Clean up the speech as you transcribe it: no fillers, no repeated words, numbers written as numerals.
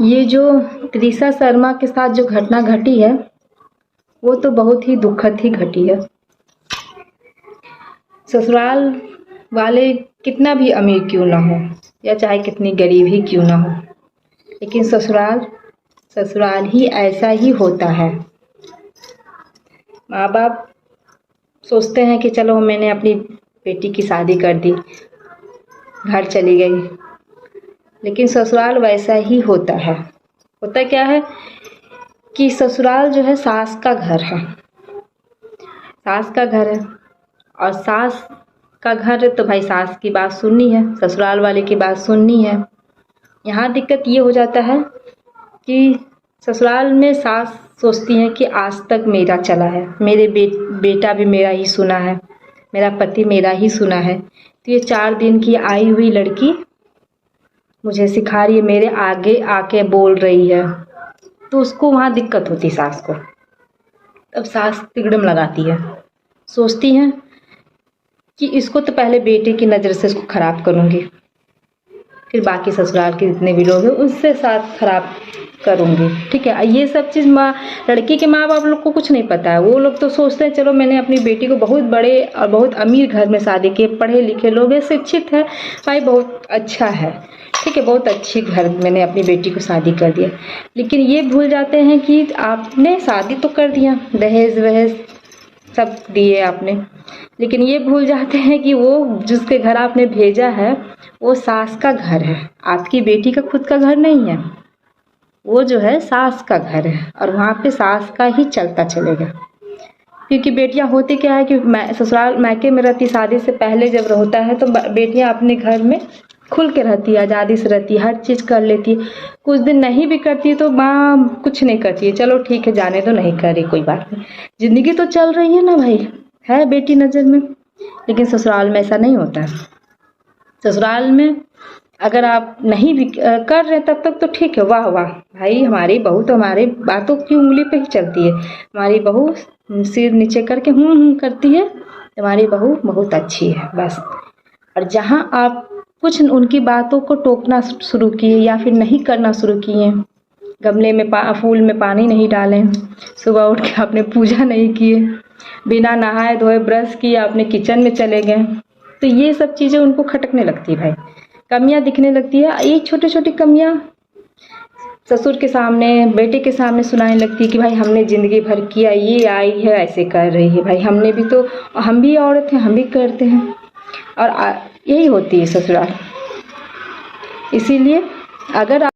ये जो त्रिशा शर्मा के साथ जो घटना घटी है वो तो बहुत ही दुखद ही घटी है। ससुराल वाले कितना भी अमीर क्यों ना हो या चाहे कितनी गरीब ही क्यों ना हो, लेकिन ससुराल ही ऐसा ही होता है। माँ बाप सोचते हैं कि चलो मैंने अपनी बेटी की शादी कर दी, घर चली गई, लेकिन ससुराल वैसा ही होता है। होता क्या है कि ससुराल जो है सास का घर है, सास का घर है, और सास का घर है तो भाई सास की बात सुननी है, ससुराल वाले की बात सुननी है। यहाँ दिक्कत ये हो जाता है कि ससुराल में सास सोचती है कि आज तक मेरा चला है, मेरे बेटा भी मेरा ही सुना है, मेरा पति मेरा ही सुना है, तो ये 4 दिन की आई हुई लड़की मुझे सिखा रही है, मेरे आगे आके बोल रही है, तो उसको वहाँ दिक्कत होती सास को। तब सास तिगड़म लगाती है, सोचती है कि इसको तो पहले बेटे की नज़र से इसको ख़राब करूँगी, फिर बाकी ससुराल के जितने भी लोग हैं उससे साथ ख़राब करूँगी। ठीक है, ये सब चीज़ लड़की के माँ बाप लोग को कुछ नहीं पता है। वो लोग तो सोचते हैं चलो मैंने अपनी बेटी को बहुत बड़े और बहुत अमीर घर में शादी की, पढ़े लिखे लोग हैं, शिक्षित है, भाई बहुत अच्छा है, ठीक है, बहुत अच्छी घर मैंने अपनी बेटी को शादी कर दिया। लेकिन ये भूल जाते हैं कि आपने शादी तो कर दिया, दहेज वहेज सब दिए आपने, लेकिन ये भूल जाते हैं कि वो जिसके घर आपने भेजा है वो सास का घर है, आपकी बेटी का खुद का घर नहीं है, वो जो है सास का घर है, और वहाँ पे सास का ही चलता चलेगा। क्योंकि बेटियां होती क्या है कि ससुराल मायके में रहती, शादी से पहले जब होता है तो बेटियां अपने घर में खुल के रहती है, आज़ादी से रहती है, हर चीज़ कर लेती है। कुछ दिन नहीं भी करती तो माँ कुछ नहीं करती है, चलो ठीक है जाने दो, नहीं कर रही कोई बात नहीं, ज़िंदगी तो चल रही है ना भाई, है बेटी नज़र में। लेकिन ससुराल में ऐसा नहीं होता है। ससुराल में अगर आप नहीं भी कर रहे तब तक तो ठीक है, वाह वाह भाई हमारी बहू तो हमारे बातों की उंगली पे ही चलती है, हमारी बहू सिर नीचे करके करती है, हमारी बहू बहुत अच्छी है बस। और जहाँ आप कुछ उनकी बातों को टोकना शुरू किए या फिर नहीं करना शुरू किए, गमले में फूल में पानी नहीं डालें, सुबह उठ के आपने पूजा नहीं किए, बिना नहाए धोए ब्रश किए आपने किचन में चले गए, तो ये सब चीज़ें उनको खटकने लगती है भाई, कमियां दिखने लगती है। ये छोटी छोटी कमियां ससुर के सामने, बेटे के सामने सुनाने लगती है कि भाई हमने ज़िंदगी भर किया, ये आई है ऐसे कर रही है, भाई हमने भी तो, हम भी औरत हैं, हम भी करते हैं। और यही होती है ससुराल। इसीलिए अगर